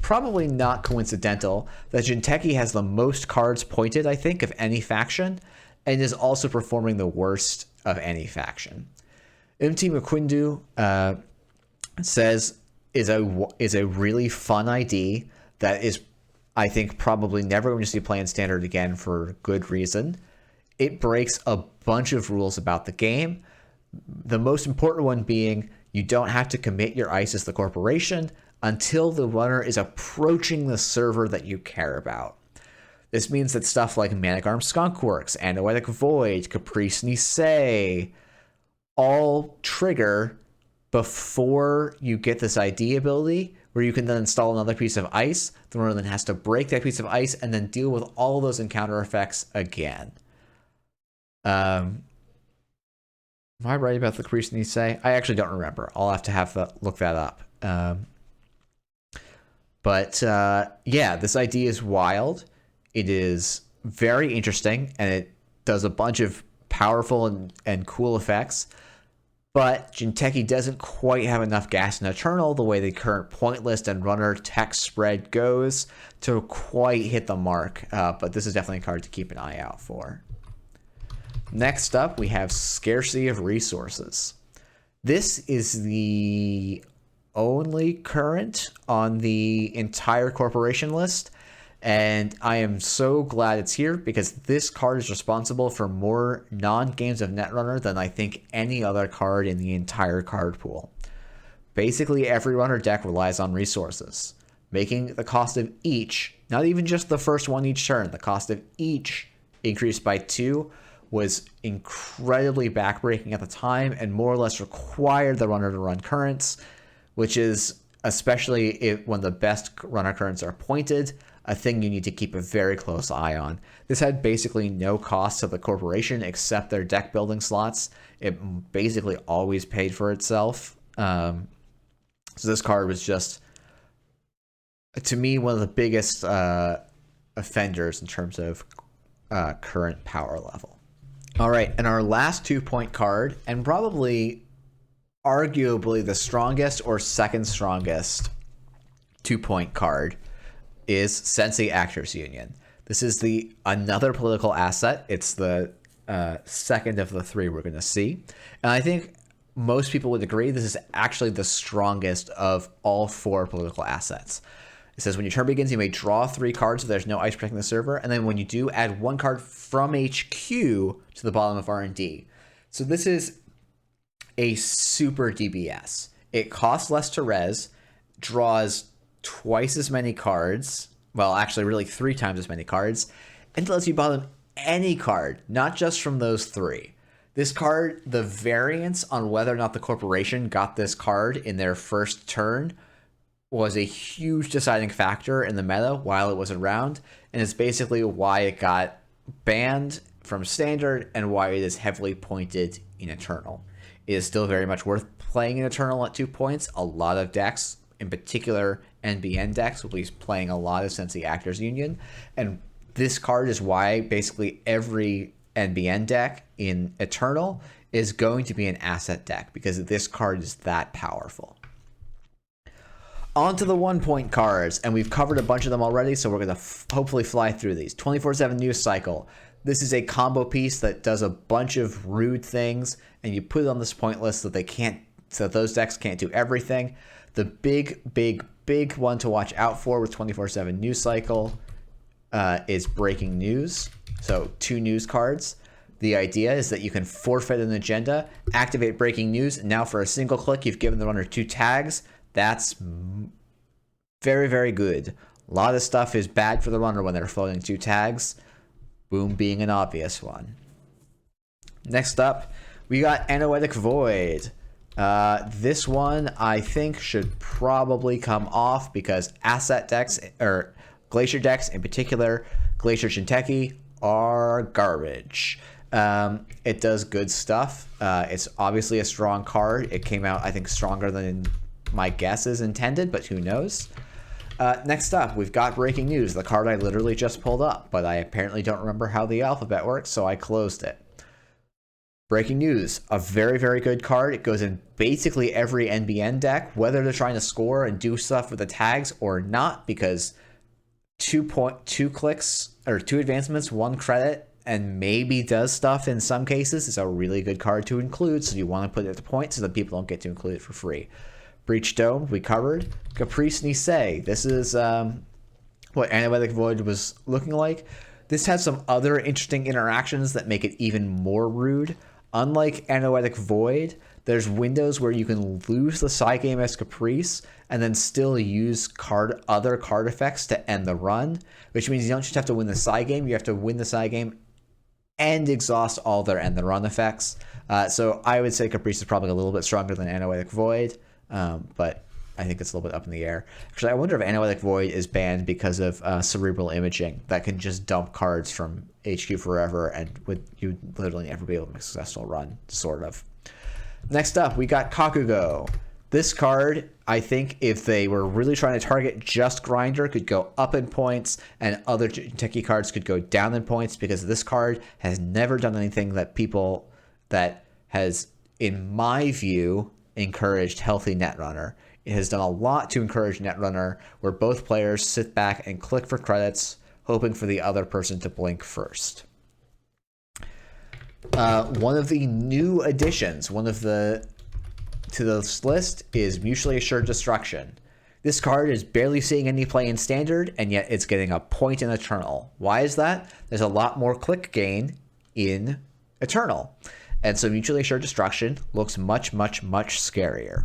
probably not coincidental that Jinteki has the most cards pointed, I think, of any faction, and is also performing the worst of any faction. MT Mkwindu says is a really fun ID that is, I think, probably never going to see play in standard again for good reason. It breaks a bunch of rules about the game. The most important one being you don't have to commit your ice as the corporation until the runner is approaching the server that you care about. This means that stuff like Manic Arm Skunkworks, Anoetic Void, Caprice Nisei all trigger before you get this ID ability, where you can then install another piece of ice. The runner then has to break that piece of ice and then deal with all those encounter effects again. Am I right about the Caprice Nisei? I actually don't remember. I'll have to look that up. Yeah, this ID is wild. It is very interesting, and it does a bunch of powerful and cool effects. But Jinteki doesn't quite have enough gas in Eternal, the way the current point list and runner text spread goes, to quite hit the mark. But this is definitely a card to keep an eye out for. Next up, we have Scarcity of Resources. This is the only current on the entire corporation list, and I am so glad it's here because this card is responsible for more non-games of Netrunner than I think any other card in the entire card pool. Basically, every runner deck relies on resources, making the cost of each, not even just the first one each turn, the cost of each increased by 2 was incredibly backbreaking at the time and more or less required the runner to run currents, which is, especially when the best runner currents are pointed, a thing you need to keep a very close eye on. This had basically no cost to the corporation except their deck building slots. It basically always paid for itself. So this card was just, to me, one of the biggest offenders in terms of current power level. All right, and our last 2-point card, and probably arguably the strongest or second strongest 2-point card, is Sensei Actors Union. This is another political asset. It's the second of the 3 we're going to see. And I think most people would agree this is actually the strongest of all 4 political assets. It says when your turn begins, you may draw 3 cards if there's no ice protecting the server. And then when you do, add 1 card from HQ to the bottom of R&D. So this is a super DBS. It costs less to res, draws twice as many cards, well, actually really 3 times as many cards, and it lets you bottom any card, not just from those 3. This card, the variance on whether or not the corporation got this card in their first turn was a huge deciding factor in the meta while it was around, and it's basically why it got banned from Standard and why it is heavily pointed in Eternal. It is still very much worth playing in Eternal at 2 points. A lot of decks, in particular NBN decks, will be playing a lot of Sensei Actors Union, and this card is why basically every NBN deck in Eternal is going to be an asset deck, because this card is that powerful. On to the 1-point cards, and we've covered a bunch of them already, so we're going to hopefully fly through these. 24/7 News Cycle. This is a combo piece that does a bunch of rude things, and you put it on this point list so those decks can't do everything. The big one to watch out for with 24/7 News Cycle is Breaking News. So 2 news cards. The idea is that you can forfeit an agenda, activate Breaking News, and now for a single click, you've given the runner 2 tags. That's very, very good. A lot of stuff is bad for the runner when they're floating 2 tags. Boom being an obvious one. Next up, we got Anoetic Void. This one I think should probably come off because asset decks, or Glacier decks in particular, Glacier Jinteki, are garbage. It does good stuff. It's obviously a strong card. It came out, I think, stronger than my guess is intended, but who knows? Next up, we've got Breaking News, the card I literally just pulled up, but I apparently don't remember how the alphabet works, so I closed it. Breaking News, a very, very good card. It goes in basically every NBN deck, whether they're trying to score and do stuff with the tags or not, because 2 clicks, or 2 advancements, 1 credit, and maybe does stuff in some cases. It's a really good card to include, so you want to put it at the point so that people don't get to include it for free. Breach Dome, we covered. Caprice Nisei. This is what Antibiotic Void was looking like. This has some other interesting interactions that make it even more rude. Unlike Antibiotic Void, there's windows where you can lose the side game as Caprice and then still use other card effects to end the run, which means you don't just have to win the side game, you have to win the side game and exhaust all their end the run effects. So I would say Caprice is probably a little bit stronger than Antibiotic Void, but I think it's a little bit up in the air. Actually, I wonder if Antibiotic Void is banned because of cerebral imaging that can just dump cards from HQ forever and you literally never be able to make a successful run, sort of. Next up, we got Kakugo. This card, I think if they were really trying to target just Grinder, could go up in points, and other techie cards could go down in points, because this card has never done anything that has, in my view, encouraged healthy Netrunner. It has done a lot to encourage Netrunner, where both players sit back and click for credits, hoping for the other person to blink first. One of the new additions, to this list, is Mutually Assured Destruction. This card is barely seeing any play in Standard, and yet it's getting a point in Eternal. Why is that? There's a lot more click gain in Eternal, and so Mutually Assured Destruction looks much, much, much scarier.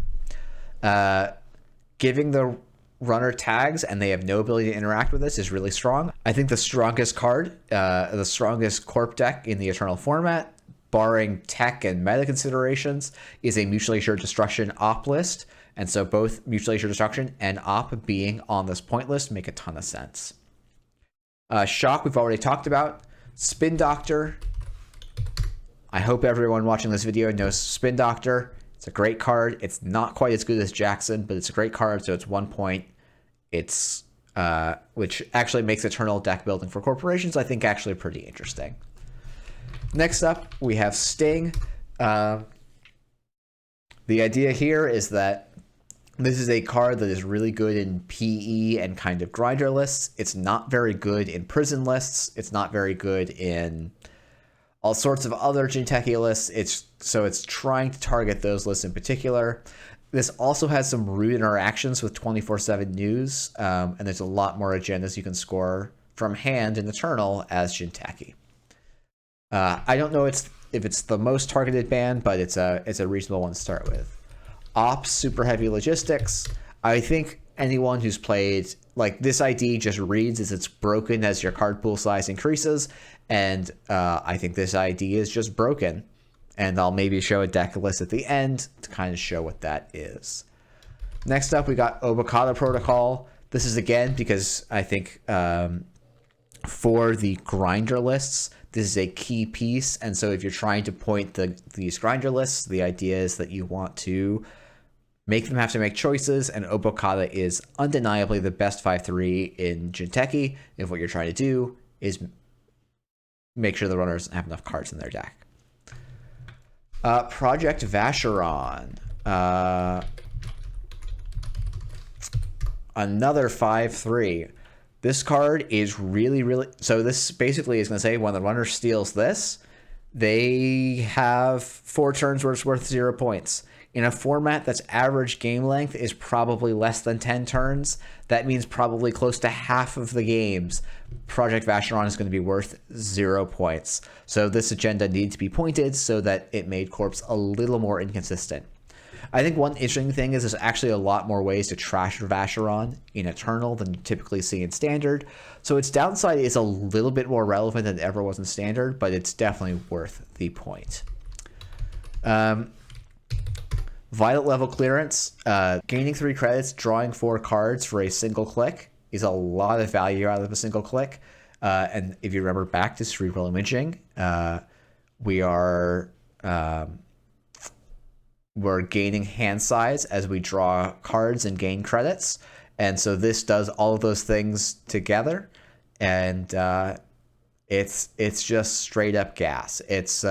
Giving the runner tags and they have no ability to interact with this is really strong. I think the strongest card, the strongest Corp deck in the Eternal format, barring tech and meta considerations, is a Mutually Assured Destruction op list. And so both Mutually Assured Destruction and op being on this point list make a ton of sense. Shock, we've already talked about. Spin Doctor. I hope everyone watching this video knows Spin Doctor. It's a great card. It's not quite as good as Jackson, but it's a great card, so it's 1 point. It's which actually makes Eternal deck building for corporations, I think, actually pretty interesting. Next up, we have Sting. The idea here is that this is a card that is really good in PE and kind of grinder lists. It's not very good in prison lists. It's not very good in all sorts of other Jinteki lists. It's trying to target those lists in particular. This also has some rude interactions with 24/7 news, and there's a lot more agendas you can score from hand in Eternal as Jinteki. I don't know if it's the most targeted ban, but it's a reasonable one to start with. Ops, super heavy logistics. I think anyone who's played, like, this ID just reads as it's broken as your card pool size increases, and I think this ID is just broken. And I'll maybe show a deck list at the end to kind of show what that is. Next up, we got Obokata Protocol. This is, again, because I think for the grinder lists, this is a key piece. And so if you're trying to point these grinder lists, the idea is that you want to make them have to make choices, and Obokata is undeniably the best 5/3 in Jinteki if what you're trying to do is make sure the runners have enough cards in their deck. Project Vacheron. Another 5/3. This card is really, really... So this basically is going to say when the runner steals this, they have 4 turns where it's worth 0 points. In a format that's average game length is probably less than 10 turns, that means probably close to half of the games Project Vacheron is going to be worth 0 points. So this agenda needed to be pointed so that it made Corps a little more inconsistent. I think one interesting thing is there's actually a lot more ways to trash Vacheron in Eternal than you typically see in Standard. So its downside is a little bit more relevant than it ever was in Standard, but it's definitely worth the point. Violet level clearance, gaining 3 credits, drawing 4 cards for a single click is a lot of value out of a single click. And if you remember back to Cerebral Imaging, we're gaining hand size as we draw cards and gain credits. And so this does all of those things together. And it's just straight up gas. It's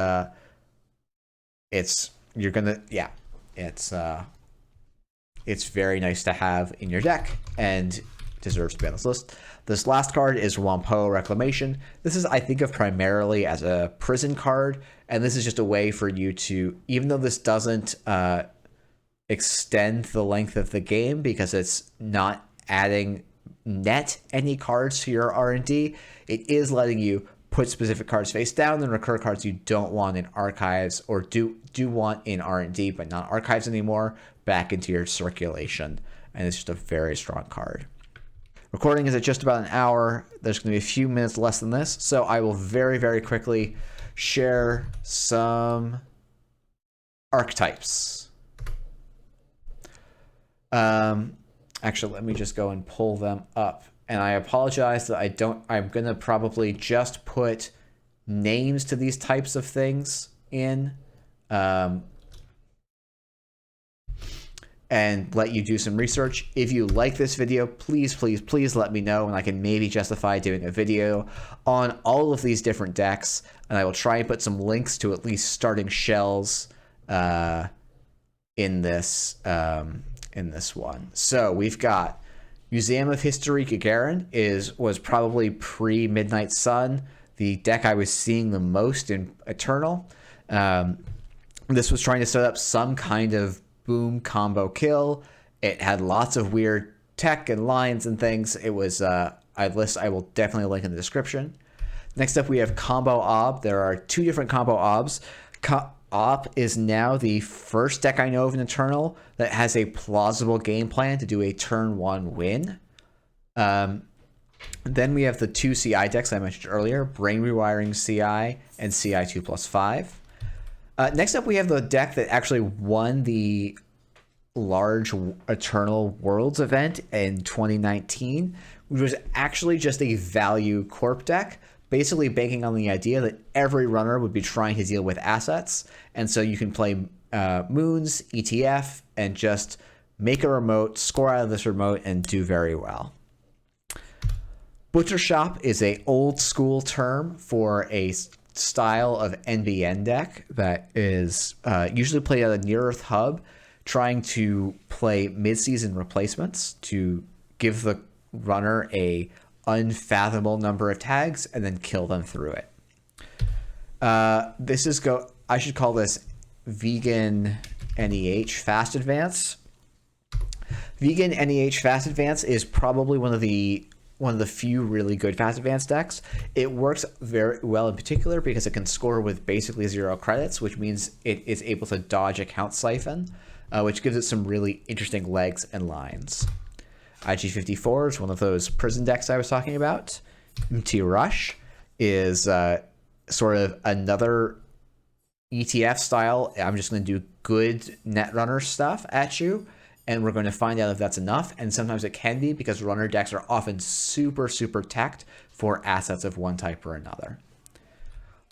very nice to have in your deck and deserves to be on this list. This last card is Wampo Reclamation. This is, I think, of primarily as a prison card, and this is just a way for you to, even though this doesn't extend the length of the game because it's not adding net any cards to your R&D. It is letting you put specific cards face down and recur cards you don't want in archives or do want in R&D but not archives anymore back into your circulation. And it's just a very strong card. Recording is at just about an hour. There's going to be a few minutes less than this, so I will very, very quickly share some archetypes. Actually, let me just go and pull them up. And I apologize that I'm going to probably just put names to these types of things in. And let you do some research. If you like this video, please, please, please let me know, and I can maybe justify doing a video on all of these different decks, and I will try and put some links to at least starting shells in this one. So we've got Museum of History Gagarin was probably pre-Midnight Sun, the deck I was seeing the most in Eternal. This was trying to set up some kind of boom combo kill. It had lots of weird tech and lines and things. It was I will definitely link in the description. Next up we have Combo Ob. There are two different Combo Obs. Ob is now the first deck I know of in Eternal that has a plausible game plan to do a turn 1 win. Then we have the two CI decks I mentioned earlier, Brain Rewiring CI and CI 2+5. Next up, we have the deck that actually won the large Eternal Worlds event in 2019, which was actually just a value Corp deck, basically banking on the idea that every runner would be trying to deal with assets, and so you can play Moons, ETF, and just make a remote, score out of this remote, and do very well. Butcher Shop is a old school term for a style of NBN deck that is usually played at a near-Earth hub, trying to play mid-season replacements to give the runner a unfathomable number of tags and then kill them through it. I should call this Vegan NEH Fast Advance. Vegan NEH Fast Advance is probably one of the few really good Fast Advance decks. It works very well in particular because it can score with basically 0 credits, which means it is able to dodge Account Siphon, which gives it some really interesting legs and lines. IG54 is one of those prison decks I was talking about. MT Rush is sort of another ETF style. I'm just going to do good Netrunner stuff at you, and we're going to find out if that's enough, and sometimes it can be because runner decks are often super, super teched for assets of one type or another.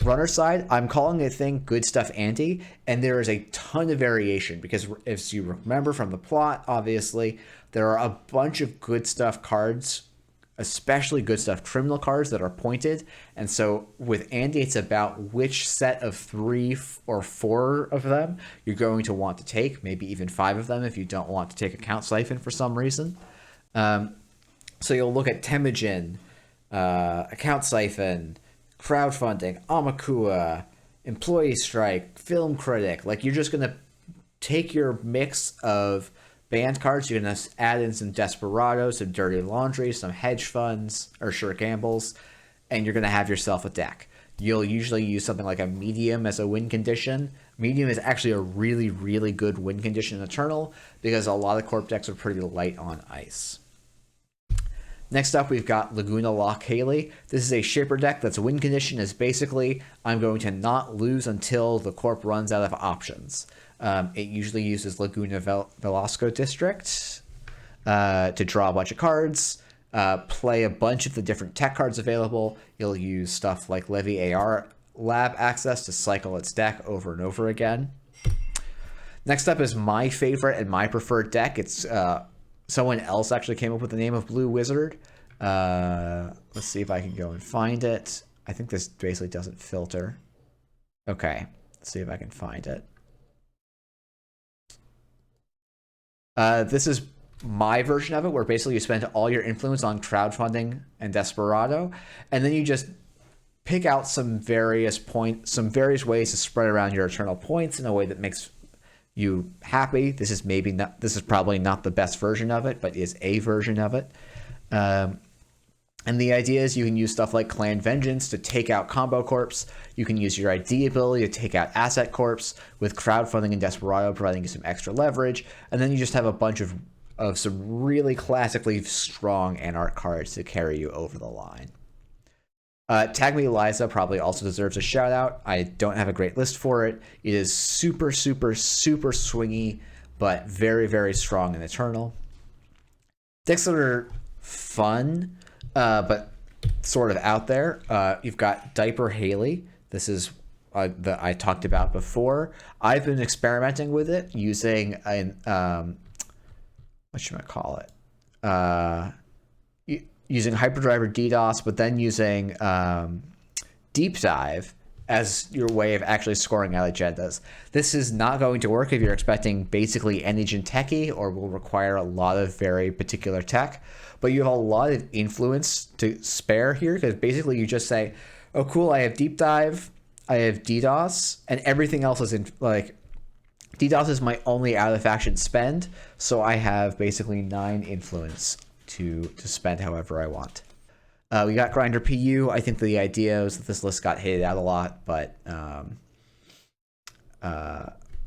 Runner side, I'm calling the thing Good Stuff Anti, and there is a ton of variation because if you remember from the plot, obviously, there are a bunch of Good Stuff cards, especially Good Stuff criminal cards that are pointed, and so with Andy, it's about which set of 3 or 4 of them you're going to want to take, maybe even 5 of them if you don't want to take Account Siphon for some reason. So you'll look at Temujin, Account Siphon, Crowdfunding, Amakua, Employee Strike, Film Critic. Like, you're just going to take your mix of banned cards. You're going to add in some Desperados, some Dirty Laundry, some hedge funds, or sure gambles, and you're going to have yourself a deck. You'll usually use something like a medium as a win condition. Medium is actually a really, really good win condition in Eternal because a lot of Corp decks are pretty light on ice. Next up, we've got Laguna Lock Haley. This is a Shaper deck that's win condition is basically, I'm going to not lose until the Corp runs out of options. It usually uses Laguna Velasco District to draw a bunch of cards, play a bunch of the different tech cards available. You'll use stuff like Levy AR Lab access to cycle its deck over and over again. Next up is my favorite and my preferred deck. It's someone else actually came up with the name of Blue Wizard. Let's see if I can go and find it. I think this basically doesn't filter. Okay, let's see if I can find it. This is my version of it, where basically you spend all your influence on crowdfunding and Desperado, and then you just pick out some various ways to spread around your Eternal points in a way that makes you happy. This is probably not the best version of it, but is a version of it. And the idea is you can use stuff like Clan Vengeance to take out Combo Corps. You can use your ID ability to take out Asset Corps, with crowdfunding and Desperado providing you some extra leverage. And then you just have a bunch of some really classically strong Anarch cards to carry you over the line. Tag Me Liza probably also deserves a shout out. I don't have a great list for it. It is super, super, super swingy, but very, very strong and eternal. Decks that are fun, but sort of out there. You've got Diaper Haley. This is that I talked about before. I've been experimenting with it using an what should I call it? Using Hyperdrive or DDoS, but then using Deep Dive as your way of actually scoring out agendas. This is not going to work if you're expecting basically N-Agent techie, or will require a lot of very particular tech, but you have a lot of influence to spare here, because basically you just say, oh cool, I have Deep Dive, I have DDoS, and everything else is in, like, DDoS is my only out of faction spend, so I have basically 9 influence to spend however I want. We got Grinder PU. I think the idea was that this list got hated out a lot, but I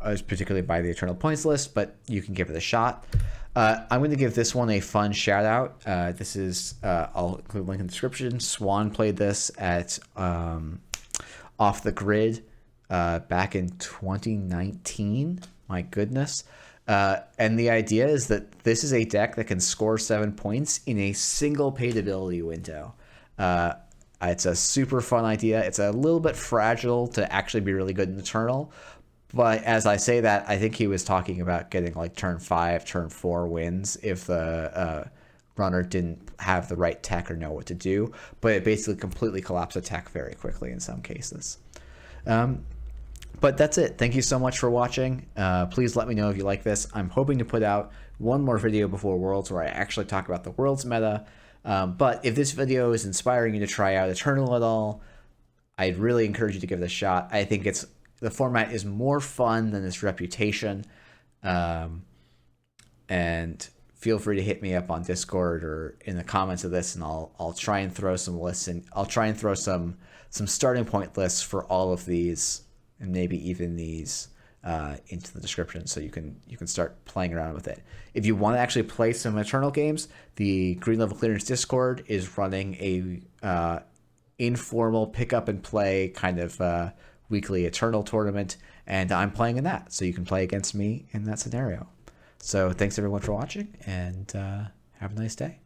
was particularly by the Eternal Points list, but you can give it a shot. I'm going to give this one a fun shout out. This is, I'll include a link in the description. Swan played this at Off the Grid back in 2019. My goodness. And the idea is that this is a deck that can score 7 points in a single paid ability window. It's a super fun idea. It's a little bit fragile to actually be really good in Eternal. But as I say that, I think he was talking about getting like turn 5, turn 4 wins if the runner didn't have the right tech or know what to do. But it basically completely collapsed a tech very quickly in some cases. But that's it. Thank you so much for watching. Please let me know if you like this. I'm hoping to put out one more video before Worlds where I actually talk about the Worlds meta. But if this video is inspiring you to try out Eternal at all, I'd really encourage you to give it a shot. I think the format is more fun than its reputation. And feel free to hit me up on Discord or in the comments of this, and I'll try and throw some lists, and I'll try and throw some starting point lists for all of these, and maybe even these into the description, so you can start playing around with it. If you want to actually play some Eternal games, the Green Level Clearance Discord is running a informal pick up and play kind of weekly Eternal tournament, and I'm playing in that, so you can play against me in that scenario. So thanks everyone for watching, and have a nice day.